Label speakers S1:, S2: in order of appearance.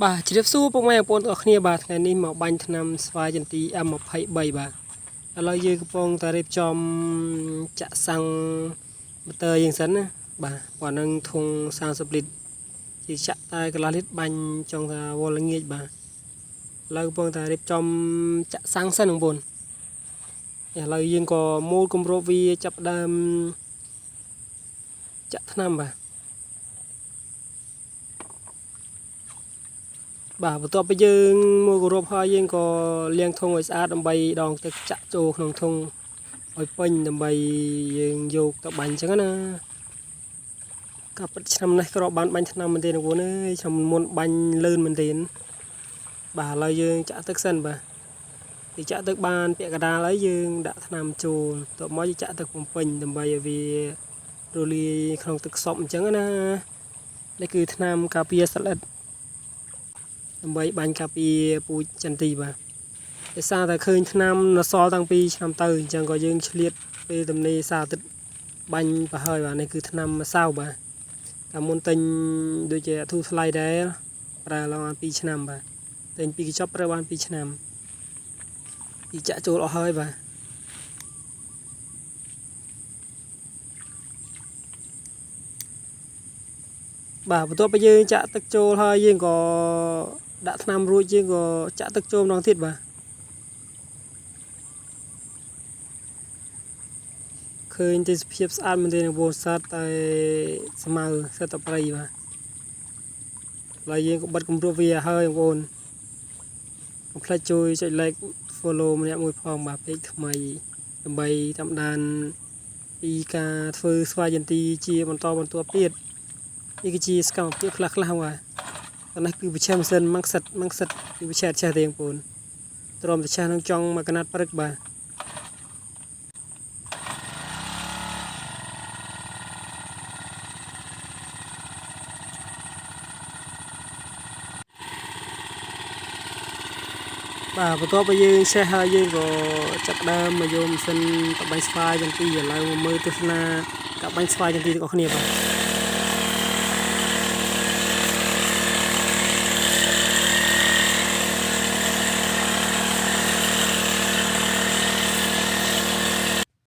S1: បាទជ្រាបសួរពុកម៉ែបងប្អូនទាំងអស់គ្នាបាទថ្ងៃនេះមកបាញ់ថ្នាំស្វាយចន្ទី M23 បាទឥឡូវយើងកំពុងតែរៀបចំចាក់សាំងម៉ូទ័រយើងសិនណាបាទប៉ុណ្ណឹងធុង30លីត្រជាចាក់តែកន្លះលីត្របាញ់ចង់ថាវល់ល្ងាចបាទឥឡូវកំពុងតែរៀបចំចាក់សាំងសិនបងប្អូនឥឡូវយើងក៏មូលគម្របវាចាប់ដើមចាក់ថ្នាំបាទបាទបន្ទាប់ពីយើងមកគោរពហើយយើងក៏លាងធុងឲ្យស្អាតដើម្បីដងទឹកចាក់ចូលក្នុងធុងឲ្យពេញដើម្បីយើងយកទៅបាញ់អញ្ចឹងណាក៏ពិតឆ្នាំនេះក៏បានបាញ់ថ្នាំមែនទេបងប្អូនអើយឆ្នាំមុនបាញ់លឿនមែនទេបាទឥឡូវយើងចាក់ទឹកសិនបាទពីចាក់ទឹកបានពាក់កណ្ដាលហើយយើងដាក់ថ្នាំចូលតមកចាក់ទឹកបំពេញដើម្បីឲ្យវារលាយក្នុងទឹកខ្សប់អញ្ចឹងណានេះគឺថ្នាំការពារសត្វល្អិតដើម្បីបាញ់ការពារពូជចន្ទីបាទដោយសារតែឃើញថ្នាំនៅសល់តាំងពីឆ្នាំទៅអញ្ចឹងក៏យើងឆ្លៀតពេលទំនេរសារទឹកបាញ់ប្រហើយបាទនេះគឺថ្នាំម្សៅបាទតែមុនទិញដូចជាធូរថ្លៃដែរប្រើឡើងបាន2ឆ្នាំបាទទិញពីកញ្ចប់ប្រើបាន2ឆ្នាំពីចាក់ចូលអស់ហើយបាទបាទបន្ទាប់ពីយើងចាក់ទឹកចូលហើយយើងក៏ដាក់ថ្នាំរួចយើងក៏ចាក់ទឹកចូលម្ដងទៀតបាទឃើញទេសភាពស្អាតមែនទេបងប្អូនសត្វតែស្មៅសត្វតព្រៃបាទហើយយើងក៏បិទគម្របវាហើយបងប្អូនកុំភ្លេចជួយចុច like follow ម្នាក់មួយផងបាទពេកថ្មីដើម្បីតាមដានពីការធ្វើស្វាយចន្ទីជាបន្តបន្ទាប់ទៀតនេះគឺជាសកម្មភាពខ្លះៗបាទនេះគឺវិជាម៉ាស៊ីនម៉ាំងសិតគឺវិជាឆេះទេបងប្អូនទ្រាំវិជានឹងចង់មកកណាត់ព្រឹកបាទបាទបន្ទាប់ពីយើងឆេះហើយយើងក៏ចាប់ដើមមកយកម៉ាស៊ីនតបាញ់ស្វាយចន្ទីឥឡូវមកមើលទស្សនាការបាញ់ស្វាយចន្ទីទាំងអស់គ្នាបាទ